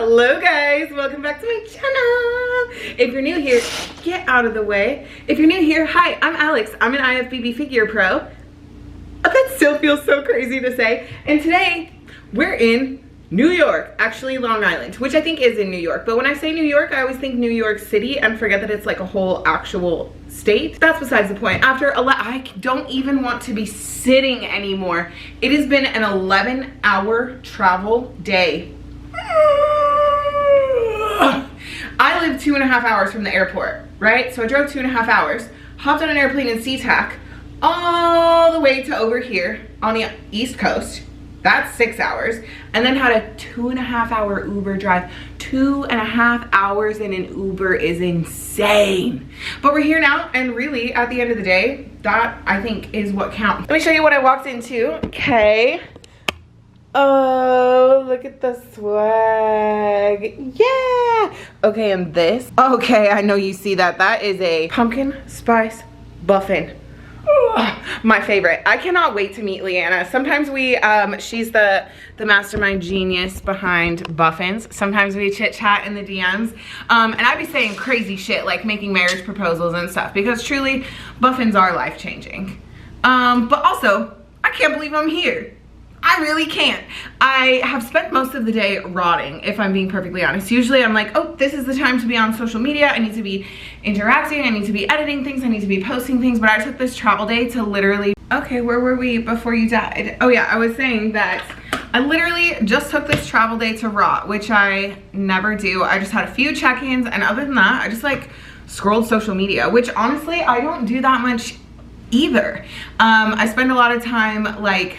Hello guys, welcome back to my channel. If you're new here, get out of the way. If you're new here, hi, I'm Alex. I'm an IFBB figure pro. Oh, that still feels so crazy to say. And today, we're in New York, actually Long Island, which I think is in New York. But when I say New York, I always think New York City and forget that it's like a whole actual state. That's besides the point. I don't even want to be sitting anymore. It has been an 11-hour travel day. I live 2.5 hours from the airport, right? So I drove 2.5 hours, hopped on an airplane in SeaTac all the way to over here on the East Coast. That's 6 hours. And then had a 2.5 hour Uber drive. 2.5 hours in an Uber is insane. But we're here now, and really at the end of the day, that I think is what counts. Let me show you what I walked into. Okay. Oh, look at the swag. Yeah. Okay, and this. Okay, I know you see that. That is a pumpkin spice buffin. My favorite. I cannot wait to meet Leanna. Sometimes we, she's the mastermind genius behind Buffins. Sometimes we chit chat in the DMs. And I'd be saying crazy shit like making marriage proposals and stuff, because truly Buffins are life changing. But also, I can't believe I'm here. I really can't. I have spent most of the day rotting, if I'm being perfectly honest. Usually I'm like, oh, this is the time to be on social media. I need to be interacting. I need to be editing things. I need to be posting things. But I took this travel day to literally, okay, where were we before you died? Oh yeah, I was saying that I literally just took this travel day to rot, which I never do. I just had a few check-ins, and other than that, I just like scrolled social media, which honestly, I don't do that much either. I spend a lot of time like,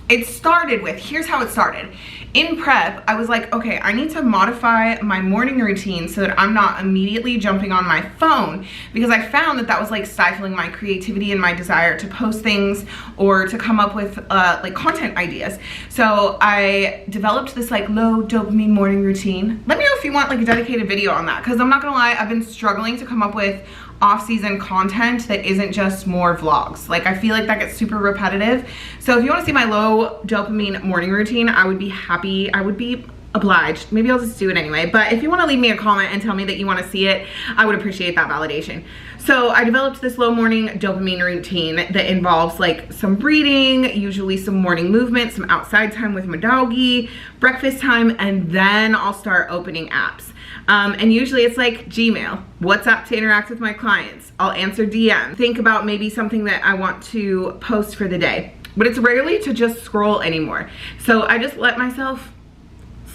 it started with, here's how it started. In prep, I was like, okay, I need to modify my morning routine so that I'm not immediately jumping on my phone, because I found that that was like stifling my creativity and my desire to post things or to come up with like content ideas. So I developed this like low dopamine morning routine. Let me know if you want like a dedicated video on that, because I'm not gonna lie, I've been struggling to come up with off-season content that isn't just more vlogs. Like, I feel like that gets super repetitive. So if you want to see my low dopamine morning routine, I would be happy, I would be obliged. Maybe I'll just do it anyway. But if you want to leave me a comment and tell me that you want to see it, I would appreciate that validation. So I developed this low morning dopamine routine that involves like some reading, usually some morning movement, some outside time with my doggy, breakfast time, and then I'll start opening apps. And usually it's like Gmail, WhatsApp to interact with my clients. I'll answer DM, think about maybe something that I want to post for the day. But it's rarely to just scroll anymore. So I just let myself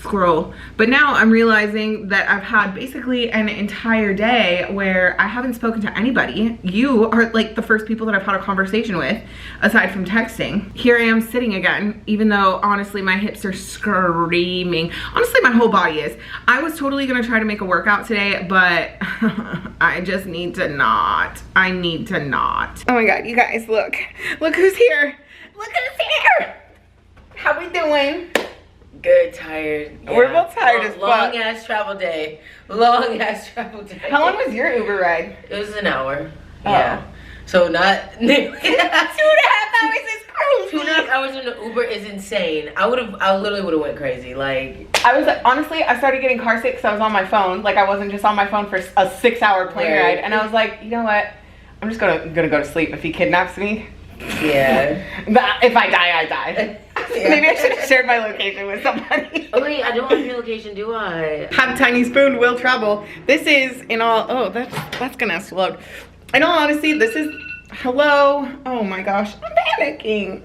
scroll. But now I'm realizing that I've had basically an entire day where I haven't spoken to anybody. You are like the first people that I've had a conversation with, aside from texting. Here I am sitting again, even though honestly my hips are screaming. Honestly, my whole body is. I was totally gonna try to make a workout today, but I just need to not. I need to not. Oh my God, you guys, look. Look who's here. Look who's here. How we doing? Good, tired. Yeah. We're both tired as fuck. Long ass travel day. Long ass travel day. How long was your Uber ride? It was an hour. Oh. Yeah. So not 2.5 hours is crazy. 2.5 hours in the Uber is insane. I literally would have went crazy. Like, I was honestly, I started getting car sick because I was on my phone. Like, I wasn't just on my phone for a 6-hour plane ride, and I was like, you know what? I'm just gonna go to sleep if he kidnaps me. Yeah. If I die, I die. Yeah. Maybe I should have shared my location with somebody. Oh wait, I don't have your location, do I? Have a tiny spoon, will travel. This is in all, oh, that's gonna explode. In all honesty, this is, hello. Oh my gosh, I'm panicking.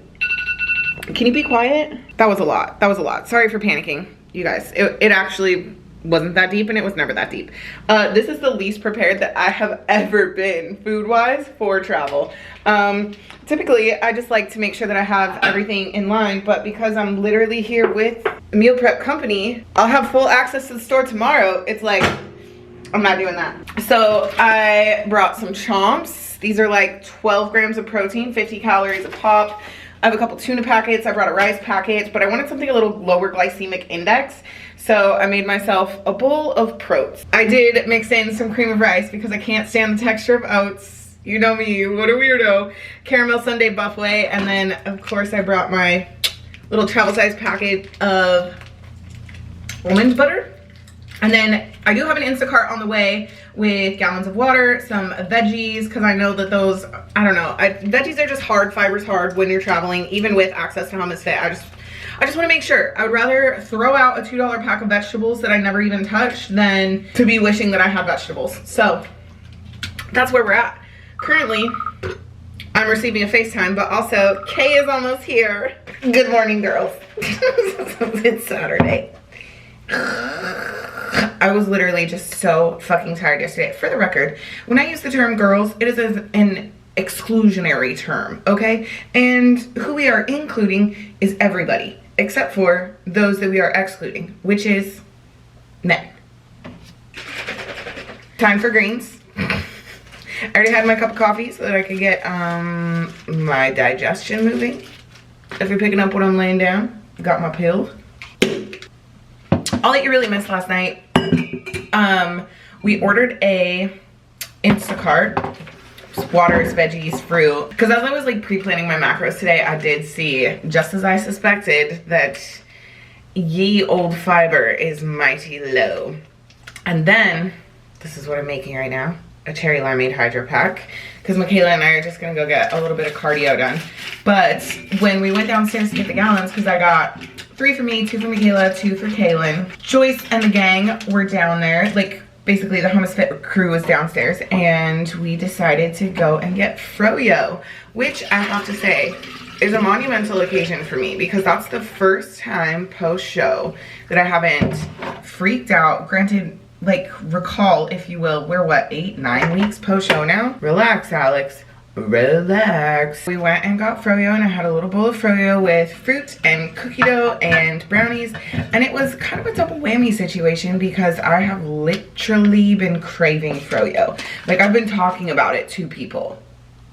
Can you be quiet? That was a lot. That was a lot. Sorry for panicking, you guys. It actually wasn't that deep, and it was never that deep. This is the least prepared that I have ever been food-wise for travel. Typically, I just like to make sure that I have everything in line, but because I'm literally here with a meal prep company, I'll have full access to the store tomorrow. It's like, I'm not doing that. So I brought some chomps. These are like 12 grams of protein, 50 calories a pop. I have a couple tuna packets. I brought a rice packet, but I wanted something a little lower glycemic index. So I made myself a bowl of protein. I did mix in some cream of rice because I can't stand the texture of oats. You know me, what a weirdo. Caramel sundae buffet, and then of course I brought my little travel size packet of almond butter. And then I do have an Instacart on the way with gallons of water, some veggies, because I know that those, I don't know, veggies are just hard, fiber's hard when you're traveling, even with access to HummusFit. I just want to make sure. I would rather throw out a $2 pack of vegetables that I never even touched than to be wishing that I had vegetables. So that's where we're at. Currently, I'm receiving a FaceTime, but also Kay is almost here. Good morning, girls. It's Saturday. I was literally just so fucking tired yesterday. For the record, when I use the term girls, it is an exclusionary term, okay? And who we are including is everybody, except for those that we are excluding, which is men. Time for greens. I already had my cup of coffee so that I could get my digestion moving. If you're picking up what I'm laying down, got my pill. All that you really missed last night, we ordered a Instacart, waters, veggies, fruit. Because as I was like pre-planning my macros today, I did see, just as I suspected, that ye old fiber is mighty low. And then, this is what I'm making right now, a cherry limeade hydro pack. Because Michaela and I are just gonna go get a little bit of cardio done. But when we went downstairs to get the gallons, because I got 3 for me, 2 for Michaela, 2 for Kaylin. Joyce and the gang were down there. Like, basically the HummusFit crew was downstairs. And we decided to go and get froyo. Which, I have to say, is a monumental occasion for me. Because that's the first time post-show that I haven't freaked out. Granted, like, recall, if you will, we're what, 8, 9 weeks post-show now? Relax, Alex. Relax. We went and got froyo, and I had a little bowl of froyo with fruit and cookie dough and brownies, and it was kind of a double whammy situation because I have literally been craving froyo. Like, I've been talking about it to people.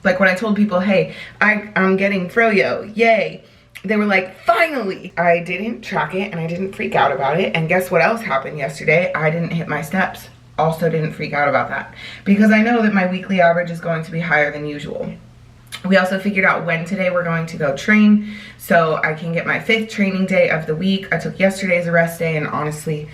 Like, when I told people, hey, I'm getting froyo, yay, they were like, finally. I didn't track it and I didn't freak out about it, and guess what else happened yesterday? I didn't hit my steps. Also didn't freak out about that because I know that my weekly average is going to be higher than usual. We also figured out when today we're going to go train so I can get my 5th training day of the week. I took yesterday as a rest day, and honestly,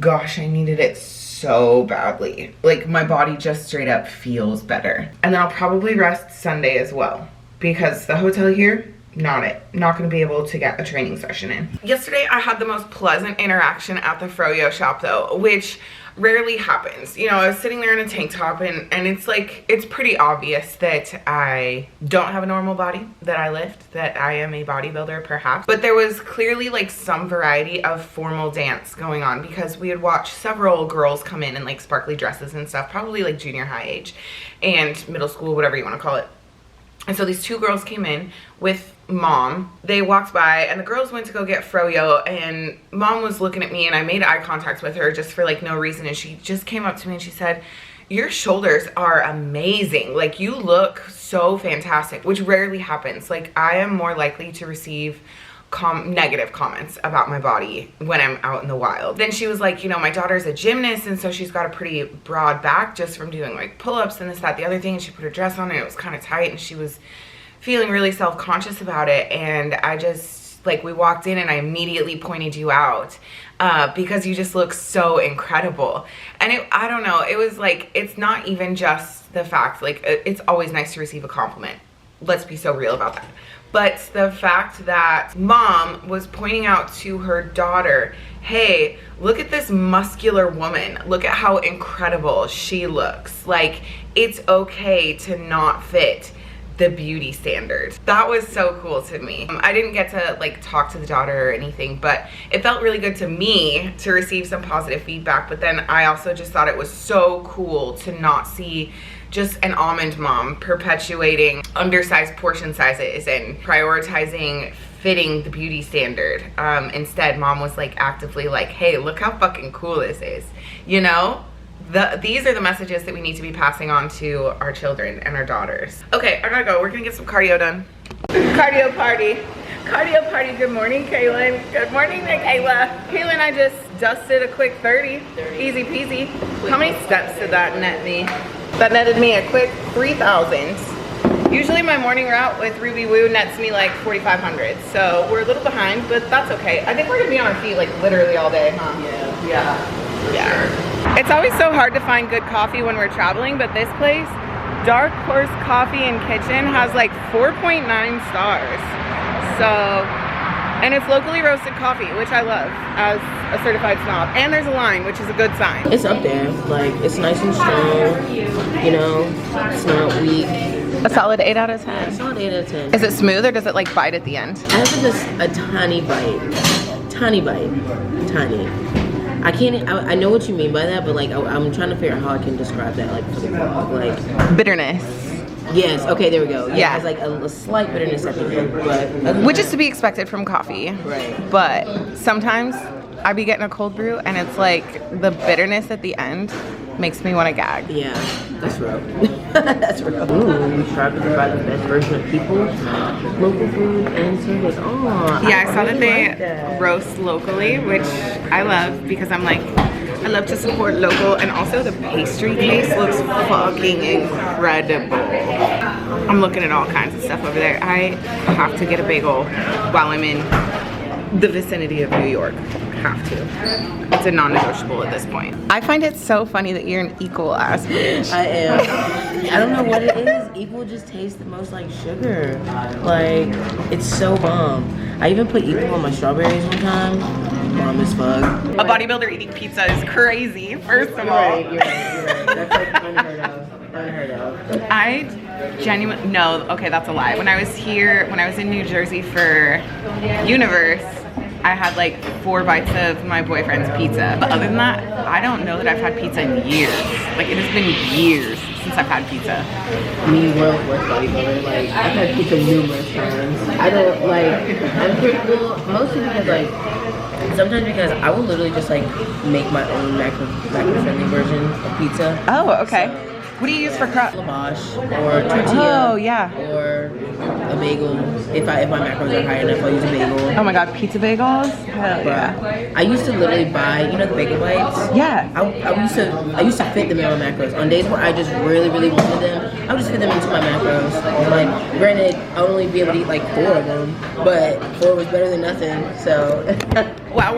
gosh, I needed it so badly. Like, my body just straight up feels better. And then I'll probably rest Sunday as well because the hotel here, not gonna be able to get a training session in. Yesterday I had the most pleasant interaction at the froyo shop though, which rarely happens. You know, I was sitting there in a tank top and it's like, it's pretty obvious that I don't have a normal body, that I lift, that I am a bodybuilder perhaps. But there was clearly like some variety of formal dance going on because we had watched several girls come in like sparkly dresses and stuff, probably like junior high age and middle school, whatever you want to call it. And so these 2 girls came in with mom. They walked by and the girls went to go get froyo, and mom was looking at me and I made eye contact with her just for like no reason, and she just came up to me and she said, your shoulders are amazing. Like, you look so fantastic, which rarely happens. Like, I am more likely to receive negative comments about my body when I'm out in the wild. Then she was like, you know, my daughter's a gymnast and so she's got a pretty broad back just from doing like pull-ups and this, that, the other thing, and she put her dress on and it was kind of tight and she was feeling really self-conscious about it. And I just, like, we walked in and I immediately pointed you out because you just look so incredible. And I don't know, it was like, it's not even just the fact, like, it's always nice to receive a compliment. Let's be so real about that. But the fact that mom was pointing out to her daughter, hey, look at this muscular woman. Look at how incredible she looks. Like, it's okay to not fit the beauty standard. That was so cool to me. I didn't get to like talk to the daughter or anything, but it felt really good to me to receive some positive feedback. But then I also just thought it was so cool to not see just an almond mom perpetuating undersized portion sizes and prioritizing fitting the beauty standard. Instead, mom was like actively like, hey, look how fucking cool this is. You know? These are the messages that we need to be passing on to our children and our daughters. Okay, I gotta go. We're gonna get some cardio done. Cardio party. Cardio party. Good morning, Kaylin. Good morning, Michaela. Kaylin, I just dusted a quick 30. Easy peasy. How many steps did that net me? That netted me a quick 3,000. Usually my morning route with Ruby Woo nets me like 4,500. So we're a little behind, but that's okay. I think we're gonna be on our feet like literally all day, huh? Yeah. Yeah. It's always so hard to find good coffee when we're traveling, but this place, Dark Horse Coffee and Kitchen, has like 4.9 stars. So, and it's locally roasted coffee, which I love as a certified snob. And there's a line, which is a good sign. It's up there. Like, it's nice and strong. You know, it's not weak. A solid 8 out of 10. A solid 8 out of 10. Is it smooth or does it like bite at the end? It has just a tiny bite. Tiny bite. Tiny. I know what you mean by that, but like I'm trying to figure out how I can describe that, like for the vlog. Like bitterness. Yes. Okay. There we go. Yeah. It's like a slight bitterness at the end, but which is to be expected from coffee. Right. But sometimes I be getting a cold brew and it's like the bitterness at the end makes me want to gag. Yeah, that's real. That's real. Ooh, we tried to provide the best version of people, local food, and service. Oh, yeah, I saw that they that. roast locally, which I love because I'm like, I love to support local, and also the pastry case looks fucking incredible. I'm looking at all kinds of stuff over there. I have to get a bagel while I'm in the vicinity of New York. Have to. It's a non-negotiable at this point. I find it so funny that you're an equal ass bitch. I am. I don't know what it is. Equal just tastes the most like sugar. Like, it's so bomb. I even put equal on my strawberries one time. Bomb as fuck. A bodybuilder eating pizza is crazy, first of all. You're right. That's like unheard of. Unheard of. I genuinely, no, okay, that's a lie. When I was here, when I was in New Jersey for Universe, I had like 4 bites of my boyfriend's pizza. But other than that, I don't know that I've had pizza in years. Like, it has been years since I've had pizza. Me, world's worst bodybuilder. Like, I've had pizza numerous times. I don't like, I'm critical, mostly because like, sometimes because I will literally just like make my own macro-friendly version of pizza. Oh, okay. So, what do you use for crust? Lavash or tortilla. Oh, yeah. Or a bagel. If my macros are high enough, I'll use a bagel. Oh my god, pizza bagels? Hell yeah. I used to literally buy, you know, the bagel bites? Yeah. I used to fit them in my macros. On days where I just really wanted them, I would just fit them into my macros. Like, granted, I would only be able to eat like 4 of them, but 4 was better than nothing, so. While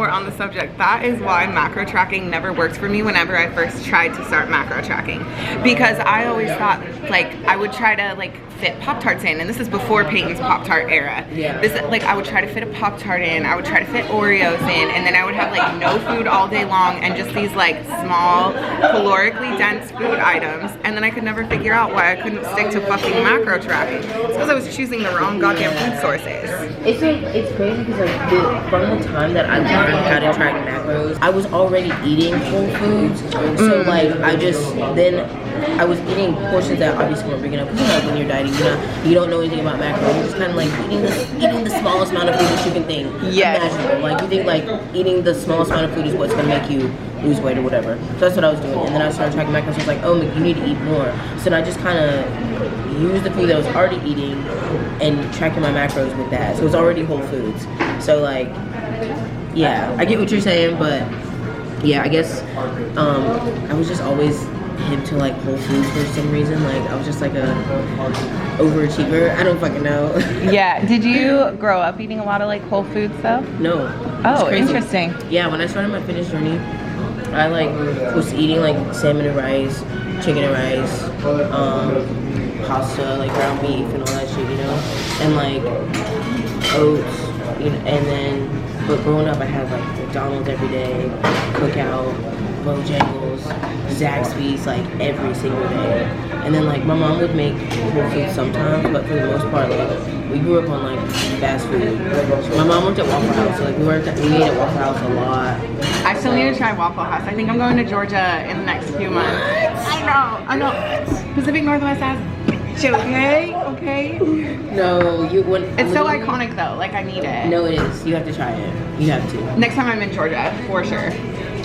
we're on the subject, that is why macro tracking never worked for me whenever I first tried to start macro tracking. Because I always thought, like, I would try to, like, fit Pop-Tarts in, and this is before Peyton's Pop-Tart era. Yeah. This, like, I would try to fit a Pop-Tart in, I would try to fit Oreos in, and then I would have, like, no food all day long and just these, like, small, calorically dense food items, and then I could never figure out why I couldn't stick to fucking macro tracking. It's because I was choosing the wrong goddamn food sources. It's like, it's crazy because like from the time that I learned how to track macros, I was already eating whole foods. So like I was eating portions that obviously weren't big enough. Because like when you're dieting, you don't know anything about macros. You're just kind of like eating the smallest amount of food that you can think imaginable. Like you think like eating the smallest amount of food is what's gonna make you lose weight or whatever. So that's what I was doing. And then I started tracking macros. I was like, oh, you need to eat more. So then I just kind of used the food that I was already eating and tracking my macros with that. So it was already whole foods. So like, yeah, I get what you're saying, but yeah, I guess I was just always hip to like whole foods for some reason. Like I was just like a overachiever. I don't fucking know. Yeah. Did you grow up eating a lot of like whole foods though? No. Oh, interesting. Yeah, when I started my fitness journey, I like was eating like salmon and rice, chicken and rice, pasta, like ground beef and all that shit, you know, and like oats, you know, and then. But growing up, I had like McDonald's every day, Cookout, Bojangles, Zaxby's like every single day. And then like my mom would make whole foods sometimes, but for the most part, like we grew up on like fast food. My mom worked at Waffle House, so like we ate at Waffle House a lot. I still need to try Waffle House. I think I'm going to Georgia in the next few months. I know. Pacific Northwest has okay? No, you wouldn't. It's so iconic though, like I need it. No, it is. You have to try it. You have to. Next time I'm in Georgia, for sure.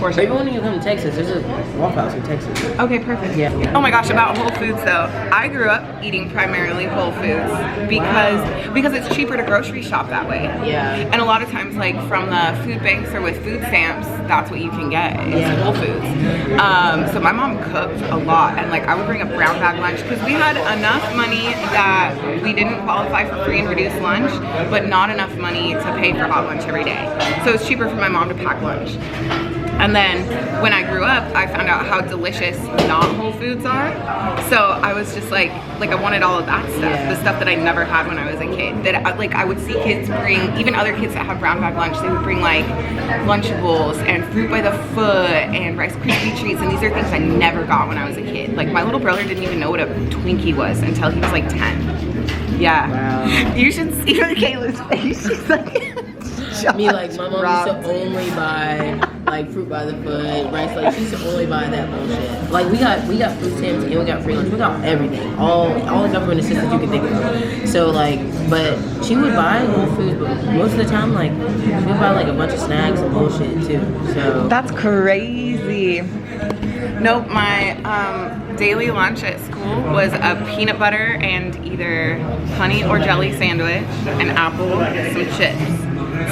Maybe when you come to Texas, there's a Waffle House in Texas. Okay, perfect. Yeah. Oh my gosh, about Whole Foods though. I grew up eating primarily Whole Foods because it's cheaper to grocery shop that way. Yeah. And a lot of times like from the food banks or with food stamps, that's what you can get is Whole Foods. So my mom cooked a lot and like I would bring a brown bag lunch because we had enough money that we didn't qualify for free and reduced lunch, but not enough money to pay for hot lunch every day. So it's cheaper for my mom to pack lunch. And then when I grew up, I found out how delicious not whole foods are. So I was just like I wanted all of that stuff, the stuff that I never had when I was a kid. That I would see kids bring, even other kids that have brown bag lunch, they would bring like Lunchables and fruit by the foot and Rice Krispie treats, and these are things I never got when I was a kid. Like my little brother didn't even know what a Twinkie was until he was like 10. Yeah. Wow. You should see Michaela's face. She's like, me, like, my mom used to only buy like fruit by the foot, rice. Like she used to only buy that bullshit. Like we got food stamps and we got free lunch. We got everything, all the government assistance you can think of. So like, but she would buy Whole Foods, but most of the time like she would buy like a bunch of snacks and bullshit too. So that's crazy. Nope, my daily lunch at school was a peanut butter and either honey or jelly sandwich, an apple, some chips.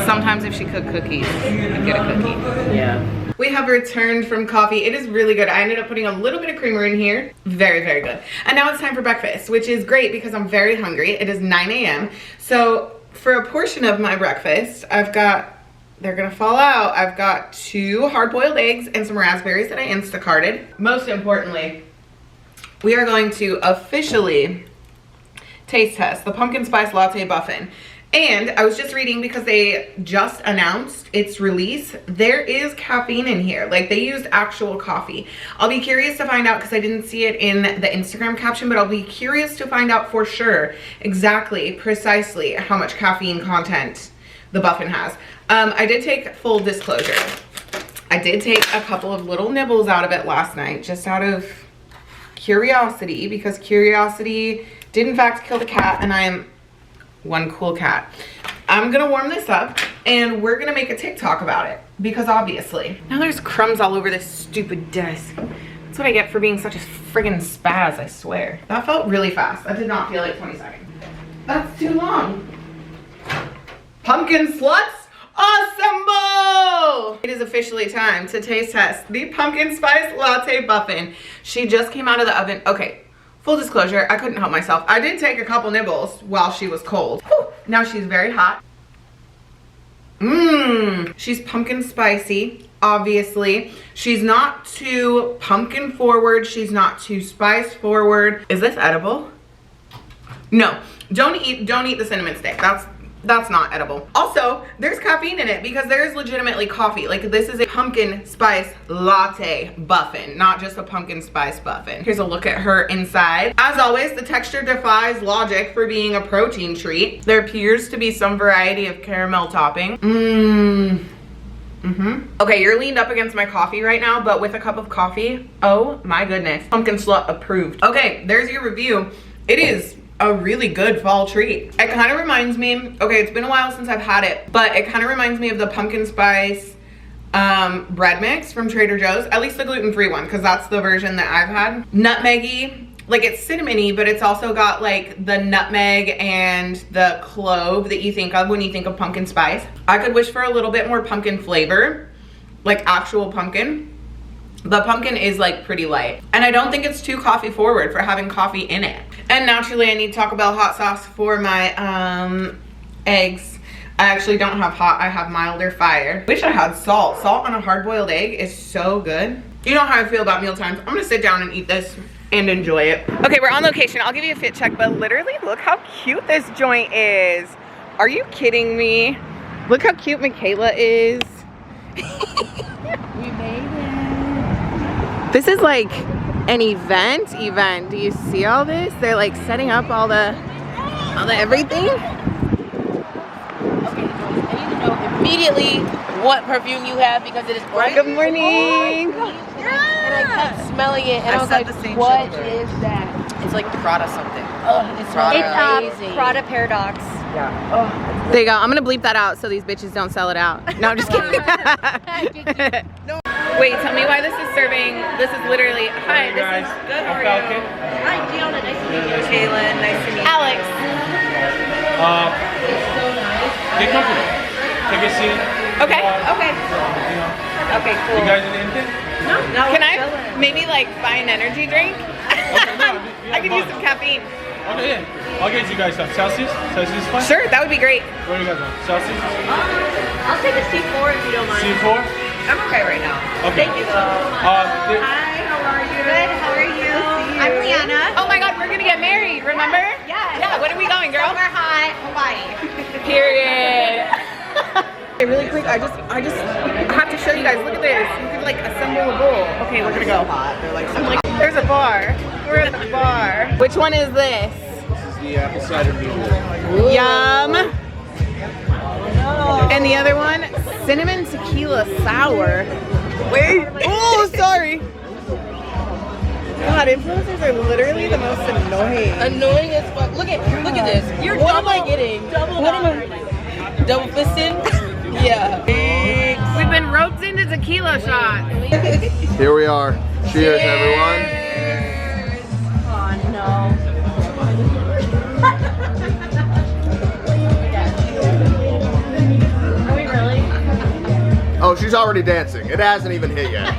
Sometimes if she cooked cookies, I'd get a cookie. Yeah. We have returned from coffee. It is really good. I ended up putting a little bit of creamer in here. Very, very good. And now it's time for breakfast, which is great because I'm very hungry. It is 9 a.m. So for a portion of my breakfast, I've got, they're gonna fall out. I've got 2 hard-boiled eggs and some raspberries that I Instacarted. Most importantly, we are going to officially taste test the pumpkin spice latte Buffin. And I was just reading because they just announced its release. There is caffeine in here. Like they used actual coffee. I'll be curious to find out because I didn't see it in the Instagram caption, but I'll be curious to find out for sure exactly, precisely how much caffeine content the Buffin has. I did take, full disclosure, I did take a couple of little nibbles out of it last night just out of curiosity, because curiosity did in fact kill the cat, and I am one cool cat. I'm gonna warm this up and we're gonna make a TikTok about it because obviously. Now there's crumbs all over this stupid desk. That's what I get for being such a friggin' spaz, I swear. That felt really fast. That did not feel like 20 seconds. That's too long. Pumpkin sluts, assemble! It is officially time to taste test the pumpkin spice latte Buffin. She just came out of the oven. Okay. Full disclosure, I couldn't help myself. I did take a couple nibbles while she was cold. Whew. Now she's very hot. Mmm. She's pumpkin spicy, obviously. She's not too pumpkin forward. She's not too spice forward. Is this edible? No. Don't eat the cinnamon stick. That's not edible. Also, there's caffeine in it because there is legitimately coffee. Like this is a pumpkin spice latte Buffin, not just a pumpkin spice Buffin. Here's a look at her inside. As always, the texture defies logic for being a protein treat. There appears to be some variety of caramel topping. Okay, you're leaned up against my coffee right now, but with a cup of coffee, oh my goodness. Pumpkin slut approved. Okay, there's your review. It is a really good fall treat. It kind of reminds me, okay, it's been a while since I've had it, but it kind of reminds me of the pumpkin spice bread mix from Trader Joe's, at least the gluten-free one, because that's the version that I've had. Nutmeggy, like it's cinnamony, but it's also got like the nutmeg and the clove that you think of when you think of pumpkin spice. I could wish for a little bit more pumpkin flavor, like actual pumpkin. The pumpkin is like pretty light, and I don't think it's too coffee forward for having coffee in it. And naturally I need Taco Bell hot sauce for my eggs. I actually don't have hot, I have milder fire. Wish I had salt. Salt on a hard-boiled egg is so good. You know how I feel about meal times. I'm gonna sit down and eat this and enjoy it. Okay, we're on location. I'll give you a fit check, but literally look how cute this joint is. Are you kidding me? Look how cute Michaela is. We made it. This is like an event. Do you see all this? They're like setting up all the everything. Okay, I need to know immediately what perfume you have because it is bright. Good morning. And I kept smelling it and I was like, what is that? It's like Prada something. It smells It's amazing. Prada Paradox. Yeah. Oh. There you go. I'm gonna bleep that out so these bitches don't sell it out. No, I'm just kidding. No. Wait, tell me why this is serving. This is literally. Hi, this is good. How are you? Hi, Gianna. Nice to meet you. Kaylin, nice to meet you. Alex. Good company. Take a seat. Okay. Okay. Okay. Cool. You guys need anything? No. Can I maybe like buy an energy drink? I could use some caffeine. Okay, yeah. I'll get you guys some Celsius. Celsius is fine? Sure, that would be great. What do you guys want? Celsius? I'll take a C4 if you don't mind. C4? I'm okay right now. Okay. Thank you so much. There- Hi, how are you? Good, how are you? I'm Liana. Oh my God, we're gonna get married, remember? Yes. Yeah, when are we going, girl? Summer hot, Hawaii. Period. Okay, really quick, I just have to show you guys. Look at this. You can like assemble a bowl. Okay, we're gonna go. They're like There's a bar. We're at the bar. Which one is this? This is the apple cider vinegar. Yum. And the other one, cinnamon tequila sour. Wait. Oh, sorry. God, influencers are literally the most annoying. Annoying as fuck. Look at this. What am I getting? What am I? Double fisting? Yeah. We've been roped into tequila shots. Here we are. Cheers, everyone. Oh no. Are we really? Oh, she's already dancing. It hasn't even hit yet.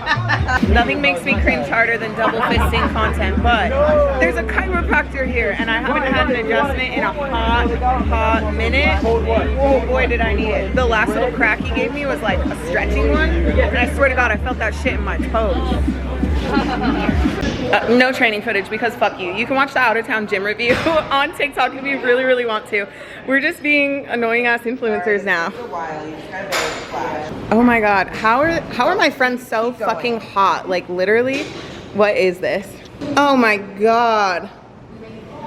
Nothing makes me cringe harder than double fisting content, but there's a chiropractor here and I haven't had an adjustment in a hot minute. Oh boy, did I need it. The last little crack he gave me was like a stretching one, and I swear to God, I felt that shit in my toes. No training footage because fuck you. You can watch the Out of Town gym review on TikTok if you really, really want to. We're just being annoying ass influencers now. Oh my God, how are my friends so fucking hot? Like literally, what is this? Oh my God.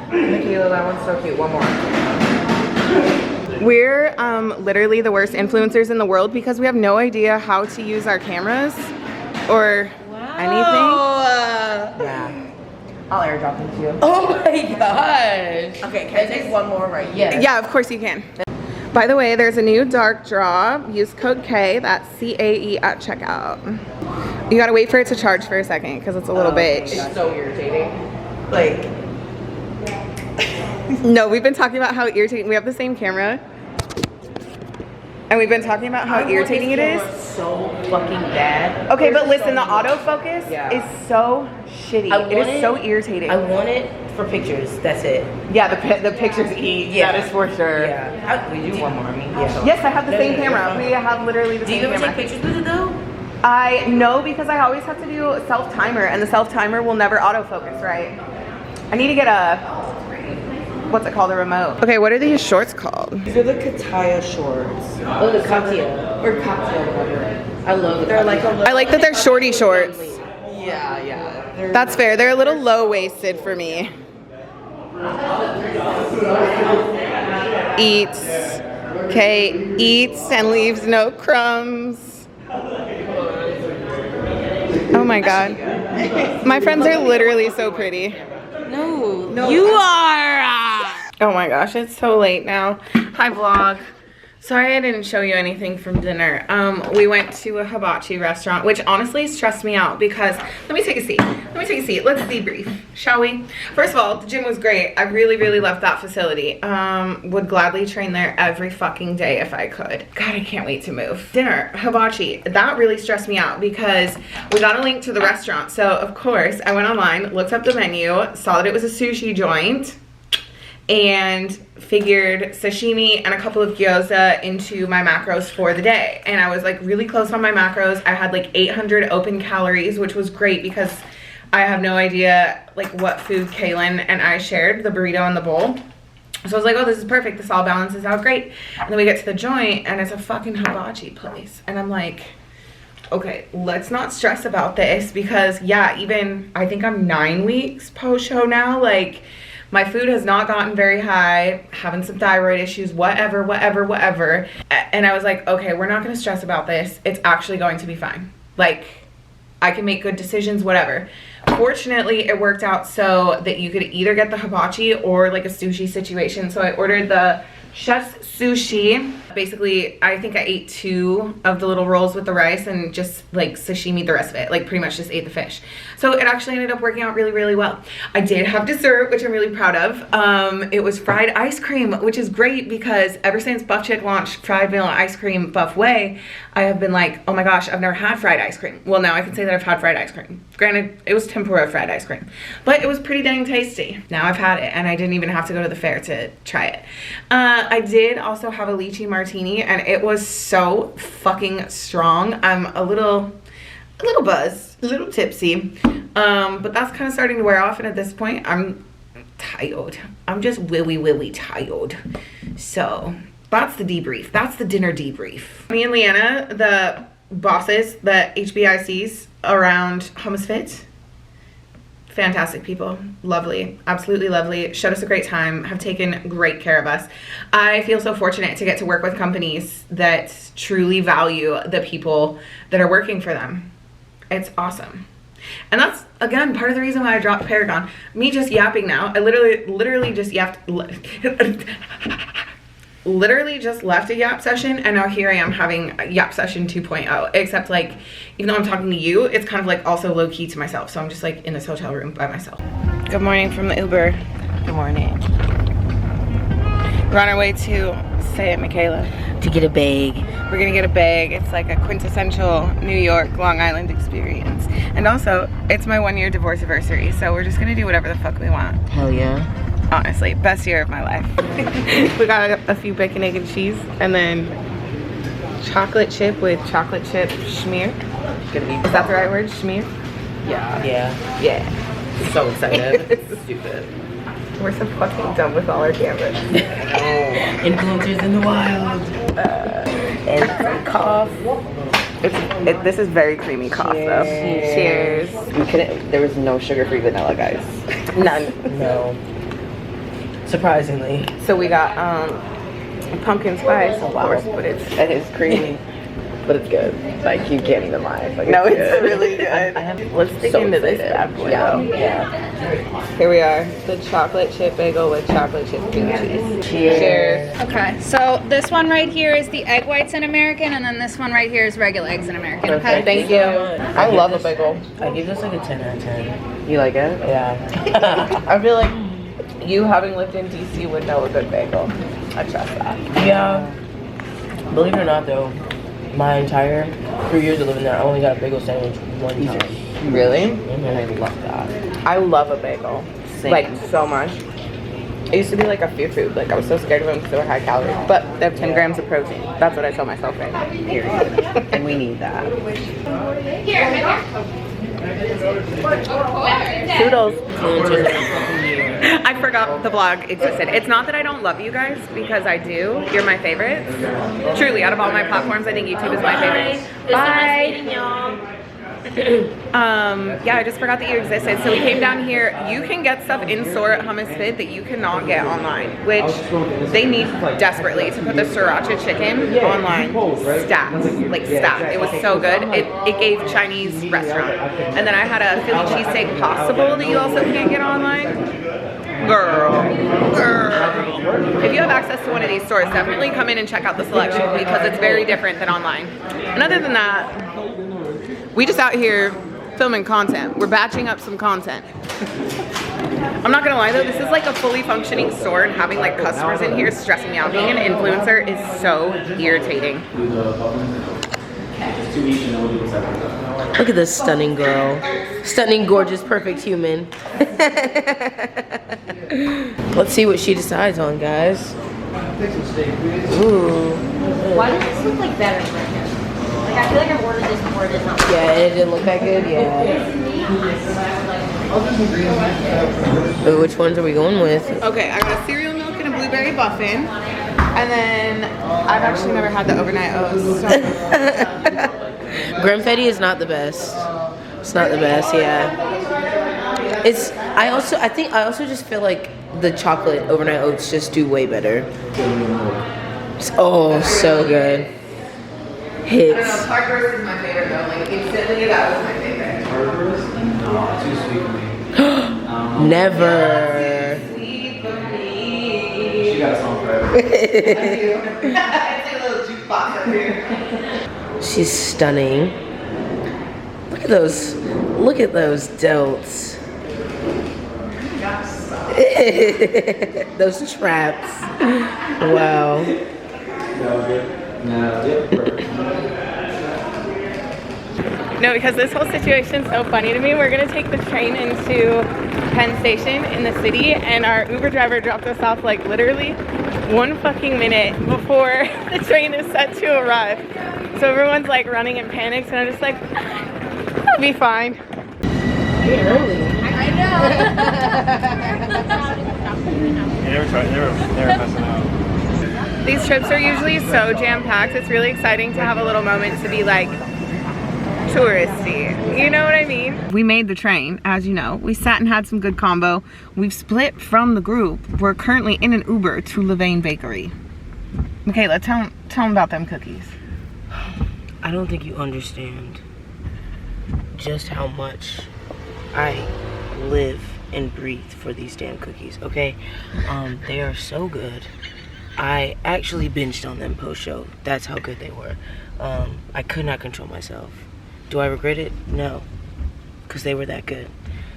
Michaela, that one's so cute. One more. We're literally the worst influencers in the world because we have no idea how to use our cameras or anything. Yeah. I'll airdrop them to you. Oh my gosh. Okay, can I take one more right here? Yes. Yeah, of course you can. By the way, there's a new dark draw. Use code K, that's CAE at checkout. You gotta wait for it to charge for a second because it's a little bitch. It's so irritating. Like, No, we've been talking about how irritating. We have the same camera. And we've been talking about how irritating it is. So fucking bad. Okay, but listen, the autofocus Yeah. is so shitty. It is so irritating. I want it for pictures. That's it. Yeah, the pictures eat. Yeah. That is for sure. Yeah. we do one more. I mean, yeah. Yes, I have the No, same no, camera. no. We have literally the Do same you ever camera. take pictures with it though? I know because I always have to do a self-timer and the self-timer will never autofocus, right? I need to get a, what's it called, a remote. Okay, what are these shorts called? These are the Kataya shorts. Oh, the cocktail. Or cocktail, whatever. I love the They're like a little, I like that they're shorty shorts. yeah. They're That's fair. They're a little low-waisted for me. Eats. Okay, eats and leaves no crumbs. Oh my God. My friends are literally so pretty. No. You are! Oh my gosh, it's so late now. Hi vlog. Sorry I didn't show you anything from dinner. We went to a hibachi restaurant, which honestly stressed me out because, let me take a seat. Let's debrief, shall we? First of all, the gym was great. I really, really loved that facility. Would gladly train there every fucking day if I could. God, I can't wait to move. Dinner, hibachi, that really stressed me out because we got a link to the restaurant. So of course, I went online, looked up the menu, saw that it was a sushi joint, and figured sashimi and a couple of gyoza into my macros for the day. And I was like really close on my macros. I had like 800 open calories, which was great because I have no idea like what food Kaylin and I shared, the burrito and the bowl. So I was like, oh, this is perfect. This all balances out great. And then we get to the joint and it's a fucking hibachi place. And I'm like, okay, let's not stress about this because yeah, even I think I'm 9 weeks post-show now. Like, my food has not gotten very high, having some thyroid issues, whatever. And I was like, okay, we're not gonna stress about this. It's actually going to be fine. Like, I can make good decisions, whatever. Fortunately, it worked out so that you could either get the hibachi or like a sushi situation. So I ordered the chef's sushi. Basically, I think I ate 2 of the little rolls with the rice and just like sashimi the rest of it. Like pretty much just ate the fish. So it actually ended up working out really, really well. I did have dessert, which I'm really proud of. It was fried ice cream, which is great because ever since Buff Chick launched fried vanilla ice cream Buff Way, I have been like, oh my gosh, I've never had fried ice cream. Well, now I can say that I've had fried ice cream. Granted, it was tempura fried ice cream, but it was pretty dang tasty. Now I've had it and I didn't even have to go to the fair to try it. I did also have a lychee martini martini, and it was so fucking strong. I'm a little buzzed, a little tipsy, but that's kind of starting to wear off, and at this point I'm tired. I'm just willy tired. So that's the debrief. That's the dinner debrief. Me and Leanna, the bosses, the HBICs around HummusFit, fantastic people, lovely, absolutely lovely, showed us a great time, have taken great care of us. I feel so fortunate to get to work with companies that truly value the people that are working for them. It's awesome. And that's, again, part of the reason why I dropped Paragon. Me just yapping now, I literally just yapped, literally just left a yap session, and now here I am having a yap session 2.0, except like, even though I'm talking to you, it's kind of like also low key to myself. So I'm just like in this hotel room by myself. Good morning from the Uber. Good morning. We're on our way to, say it, Michaela. To get a bag. We're gonna get a bag. It's like a quintessential New York, Long Island experience. And also, it's my 1-year divorce anniversary, so we're just gonna do whatever the fuck we want. Hell yeah. Honestly, best year of my life. We got a few bacon, egg, and cheese, and then chocolate chip with chocolate chip schmear. Is that the right word? Schmear? Yeah. Yeah. So excited. Stupid. We're so fucking dumb with all our cameras. Influencers in the wild. And some cough. This is very creamy cough though. Cheers. We couldn't. There was no sugar-free vanilla, guys. None. No. Surprisingly. So we got pumpkin spice, of course, but It's creamy, but it's good. Like, you can't even lie. Like, no, it's good. really good. Let's dig into this bad boy though. Yeah. Here we are, the chocolate chip bagel with chocolate chip cream cheese. Cheers. Okay, so this one right here is the egg whites in American, and then this one right here is regular eggs in American. Okay, Thank you. I love a bagel. I give this like a 10 out of 10. You like it? Yeah. I feel like you, having lived in DC, would know a good bagel. I trust that. Yeah. Believe it or not though, my entire 3 years of living there, I only got a bagel sandwich one time. Really? And I love that. I love a bagel. Same. Like, so much. It used to be like a fear food. Like, I was so scared of them because they were high calories. But they have 10 grams of protein. That's what I tell myself right now. Period. And we need that. Toodles. I forgot the vlog existed. It's not that I don't love you guys, because I do. You're my favorites. Truly, out of all my platforms, I think YouTube is my favorite. Bye. Yeah, I just forgot that you existed. So we came down here. You can get stuff in store at HummusFit that you cannot get online, which they need desperately to put the sriracha chicken online. Stats, like stats. It was so good. It gave Chinese restaurant. And then I had a Philly cheesesteak pasta bowl that you also can't get online. Girl. If you have access to one of these stores, definitely come in and check out the selection, because it's very different than online. And other than that, we just out here filming content. We're batching up some content. I'm not gonna lie though, this is like a fully functioning store, and having like customers in here is stressing me out. Being an influencer is so irritating. Look at this stunning girl. Stunning, gorgeous, perfect human. Let's see what she decides on, guys. Ooh. Why does this look like better right here? Like, I feel like I ordered this before it did not. Yeah, it didn't look that good, yeah. But which ones are we going with? Okay, I got a cereal milk and a blueberry muffin. And then I've actually never had the overnight oats. So. Granfetti is not the best. It's not the best, yeah. It's I also just feel like the chocolate overnight oats just do way better. Oh, so good. Hits. I don't know, tart roast is my favorite though. Like instantly, that was my favorite. Too sweet for me. Never. Sweet for me. She got a song for everyone. I do. It's like a little jukebox up here. She's stunning. Look at those. Look at those delts. Those traps. Wow. No, because this whole situation's so funny to me. We're gonna take the train into Penn Station in the city, and our Uber driver dropped us off like literally 1 fucking minute before the train is set to arrive. So everyone's like running in panics and I'm just like, I'll be fine. I know. They were messing out. These trips are usually so jam-packed. It's really exciting to have a little moment to be like touristy. You know what I mean? We made the train, as you know. We sat and had some good combo. We've split from the group. We're currently in an Uber to Levain Bakery. Michaela, tell them about them cookies. I don't think you understand just how much I live and breathe for these damn cookies, okay? They are so good. I actually binged on them post-show. That's how good they were. I could not control myself. Do I regret it? No, because they were that good.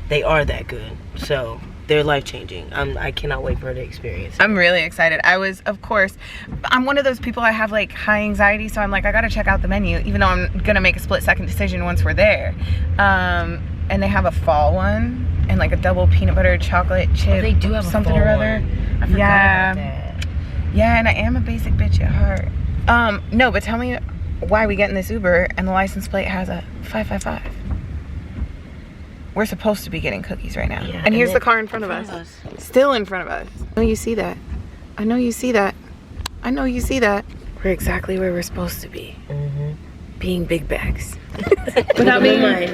They are that good. So they're life-changing. I cannot wait for her to experience it. I'm really excited. I was, of course, I'm one of those people, I have like high anxiety, so I'm like, I gotta check out the menu, even though I'm gonna make a split-second decision once we're there. And they have a fall one and like a double peanut butter chocolate chip. Oh, they do have something a fall or other. one. I forgot about that. Yeah, and I am a basic bitch at heart. No, but tell me why we get in this Uber and the license plate has a 555. We're supposed to be getting cookies right now. Yeah, and here's the car in front of us. Still in front of us. I know you see that. I know you see that. I know you see that. We're exactly where we're supposed to be. Being big bags. Without being my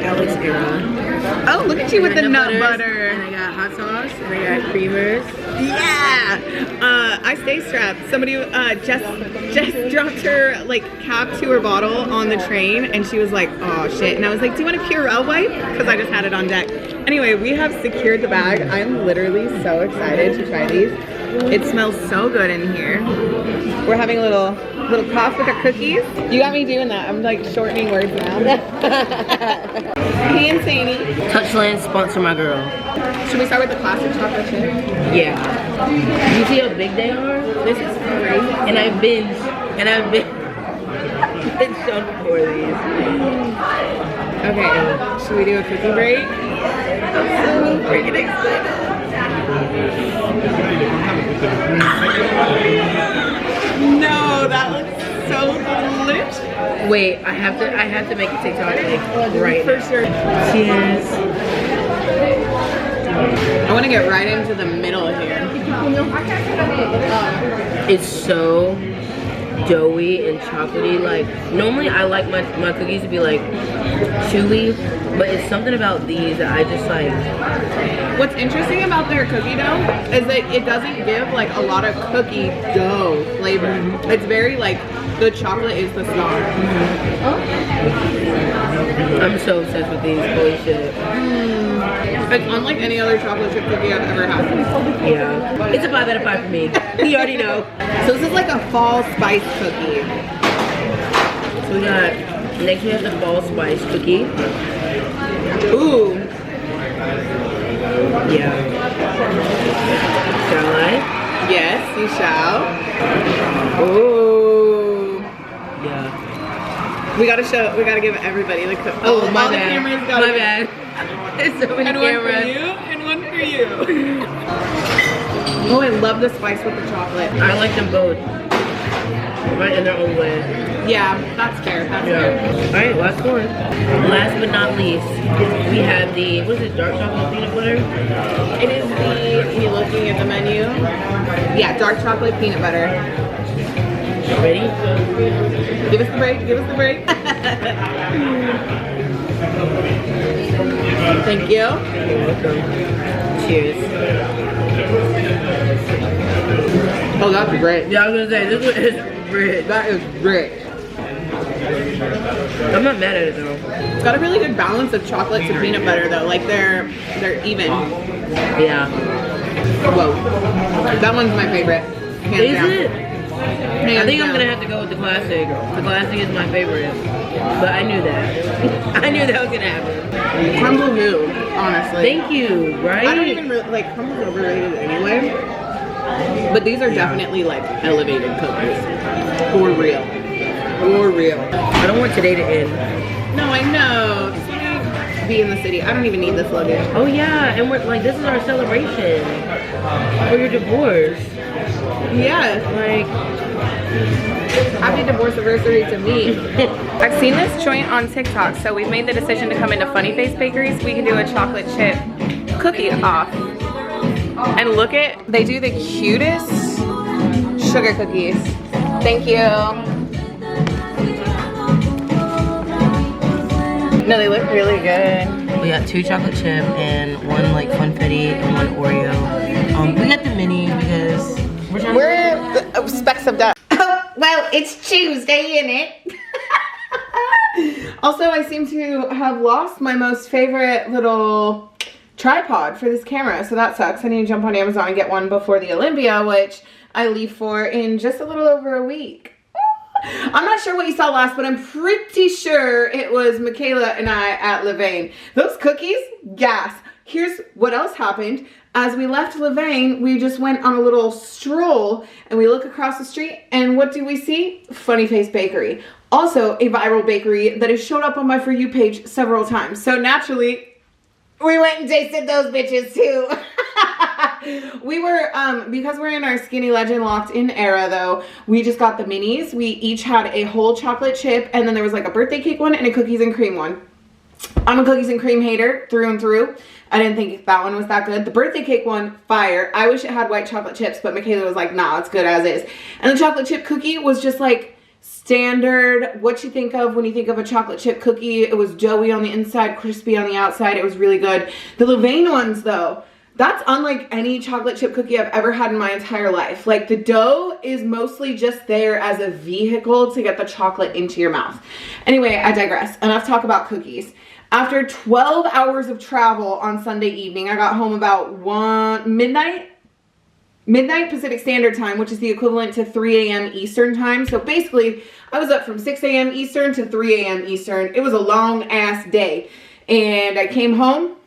Alex era. Oh, look at you with the nut butter. And I got hot sauce and I got creamers. Yeah. I stay strapped. Somebody Jess dropped her like cap to her bottle on the train and she was like, oh shit. And I was like, do you want a Purell wipe? Because I just had it on deck. Anyway, we have secured the bag. I'm literally so excited to try these. It smells so good in here. We're having a little cough with our cookies. You got me doing that. I'm like shortening words now. Hey, Insanie. Touchland, sponsor my girl. Should we start with the classic chocolate chip? Yeah. You see how big they are? This is crazy. And I've been shown before these. Okay, should we do a cookie break? I'm so freaking excited. No, that looks so delicious. Wait, I have to make a TikTok like right For now. sure. Cheers. I want to get right into the middle here. It's so doughy and chocolatey. Like normally I like my cookies to be like chewy, but it's something about these that I just like. What's interesting about their cookie dough is that it doesn't give like a lot of cookie dough flavor. It's very like the chocolate is the star. I'm so obsessed with these. Holy shit. It's unlike any other chocolate chip cookie I've ever had. Yeah. It's a 5 out of 5 for me. You already know. So this is like a fall spice cookie. So we got, next we have the fall spice cookie. Ooh. Yeah. Shall I? Yes, you shall. Ooh. Yeah. We gotta give everybody the cookie. Oh, my all bad. The cameras gotta My bad. There's so many and cameras. one for you, and one for you. Oh, I love the spice with the chocolate. I like them both. Right in their own way. Yeah, that's fair. That's fair. Alright, last one. Last but not least, we have the, what is it, dark chocolate peanut butter? It is the, you looking at the menu? Yeah, dark chocolate peanut butter. Ready? Give us the break, give us the break. Thank you. You're welcome. Cheers. Oh, that's great. Yeah, I was gonna say, this one is rich. That is great. I'm not mad at it though. It's got a really good balance of chocolate to peanut butter though. Like they're even. Yeah. Whoa. That one's my favorite. Hands Is down. it? Hands I think down. I'm gonna have to go with the classic. The classic is my favorite. But I knew that. I knew that was gonna happen. Crumble who, honestly. Thank you, right? I don't even really, like, crumble's overrated anyway. But these are definitely like elevated cookies. For real. For real. I don't want today to end. No, I know. be in the city. I don't even need this luggage. Oh yeah, and we're like, this is our celebration for your divorce. Yeah. Like, happy divorce anniversary to me. I've seen this joint on TikTok, so we've made the decision to come into Funny Face Bakery so we can do a chocolate chip cookie off. And look at, they do the cutest sugar cookies. Thank you. No, they look really good. we got 2 chocolate chip and 1 like funfetti and 1 Oreo. We got the mini because we're specks of dust. Well, it's Tuesday, innit? Also, I seem to have lost my most favorite little tripod for this camera, so that sucks. I need to jump on Amazon and get one before the Olympia, which I leave for in just a little over a week. I'm not sure what you saw last, but I'm pretty sure it was Michaela and I at Levain. Those cookies, gas. Here's what else happened. As we left Levain, we just went on a little stroll and we look across the street and what do we see? Funny Face Bakery. Also a viral bakery that has showed up on my For You page several times. So naturally, we went and tasted those bitches too. We were, because we're in our Skinny Legend locked in era though, we just got the minis. We each had a whole chocolate chip and then there was like a birthday cake one and a cookies and cream one. I'm a cookies and cream hater through and through. I didn't think that one was that good. The birthday cake one, fire. I wish it had white chocolate chips, but Michaela was like, nah, it's good as is. And the chocolate chip cookie was just like standard, what you think of when you think of a chocolate chip cookie. It was doughy on the inside, crispy on the outside. It was really good. The Levain ones though, that's unlike any chocolate chip cookie I've ever had in my entire life. Like the dough is mostly just there as a vehicle to get the chocolate into your mouth. Anyway, I digress. Enough talk about cookies. After 12 hours of travel on Sunday evening, I got home about midnight Pacific Standard Time, which is the equivalent to 3 a.m. Eastern Time. So basically, I was up from 6 a.m. Eastern to 3 a.m. Eastern. It was a long ass day. And I came home,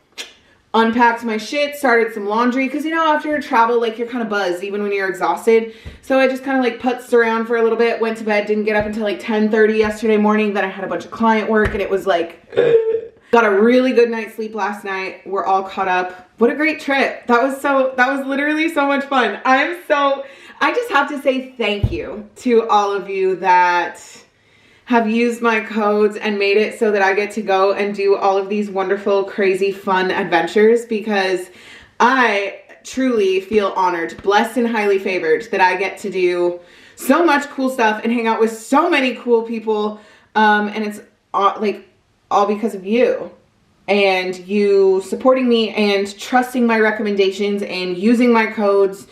unpacked my shit, started some laundry. Because, you know, after travel, like, you're kind of buzzed even when you're exhausted. So I just kind of, like, putzed around for a little bit, went to bed, didn't get up until, like, 10:30 yesterday morning. Then I had a bunch of client work, and it was, like... Got a really good night's sleep last night. We're all caught up. What a great trip. That was literally so much fun. I just have to say thank you to all of you that have used my codes and made it so that I get to go and do all of these wonderful, crazy, fun adventures because I truly feel honored, blessed, and highly favored that I get to do so much cool stuff and hang out with so many cool people. And it's like, all because of you and you supporting me and trusting my recommendations and using my codes.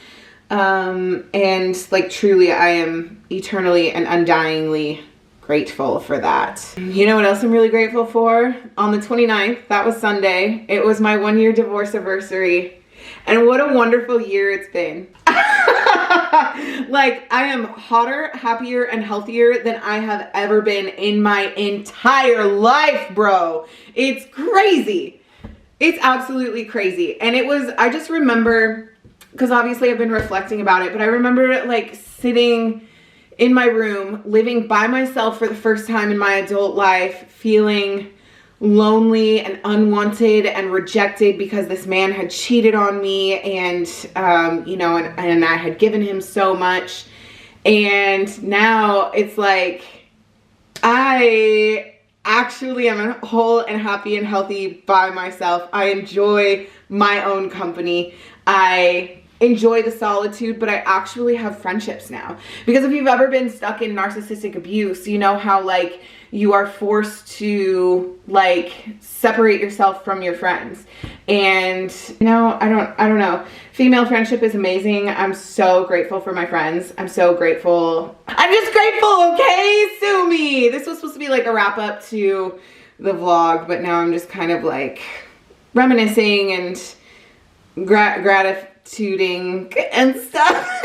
And like truly, I am eternally and undyingly grateful for that. You know what else I'm really grateful for? On the 29th, that was Sunday, it was my 1-year divorce anniversary. And what a wonderful year it's been. Like, I am hotter, happier, and healthier than I have ever been in my entire life, bro. It's crazy. It's absolutely crazy. And it was, I just remember, because obviously I've been reflecting about it, but I remember like sitting in my room, living by myself for the first time in my adult life, feeling lonely and unwanted and rejected because this man had cheated on me and you know, and I had given him so much. And now it's like I actually am whole and happy and healthy by myself. I enjoy my own company. I enjoy the solitude, but I actually have friendships now. Because if you've ever been stuck in narcissistic abuse, you know how like you are forced to like separate yourself from your friends. And you know, I don't know. Female friendship is amazing. I'm so grateful for my friends. I'm so grateful. I'm just grateful, okay? Sue me. This was supposed to be like a wrap up to the vlog, but now I'm just kind of like reminiscing and gratituding and stuff.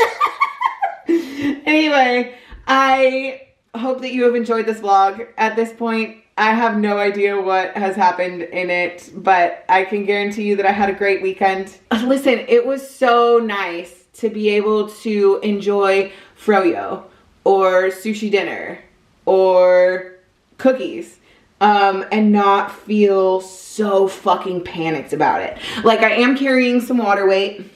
Anyway, I hope that you have enjoyed this vlog. At this point, I have no idea what has happened in it, but I can guarantee you that I had a great weekend. Listen, it was so nice to be able to enjoy froyo or sushi dinner or cookies and not feel so fucking panicked about it. Like, I am carrying some water weight.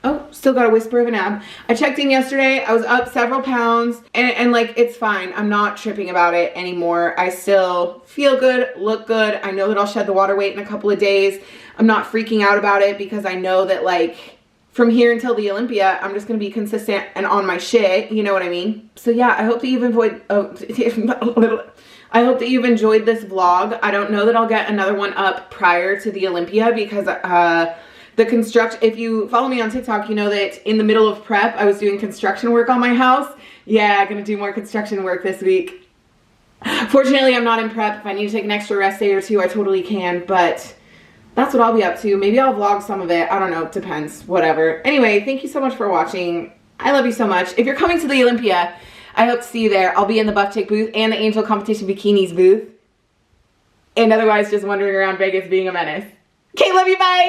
Oh, still got a whisper of an ab. I checked in yesterday. I was up several pounds and like, it's fine. I'm not tripping about it anymore. I still feel good, look good. I know that I'll shed the water weight in a couple of days. I'm not freaking out about it because I know that like from here until the Olympia, I'm just going to be consistent and on my shit. You know what I mean? So yeah, I hope that you've enjoyed, I hope that you've enjoyed this vlog. I don't know that I'll get another one up prior to the Olympia because, the construction, if you follow me on TikTok, you know that in the middle of prep, I was doing construction work on my house. Yeah, I'm gonna do more construction work this week. Fortunately, I'm not in prep. If I need to take an extra rest day or two, I totally can, but that's what I'll be up to. Maybe I'll vlog some of it. I don't know, it depends, whatever. Anyway, thank you so much for watching. I love you so much. If you're coming to the Olympia, I hope to see you there. I'll be in the Buff Chick booth and the Angel Competition Bikinis booth. And otherwise, just wandering around Vegas being a menace. Okay, love you, bye!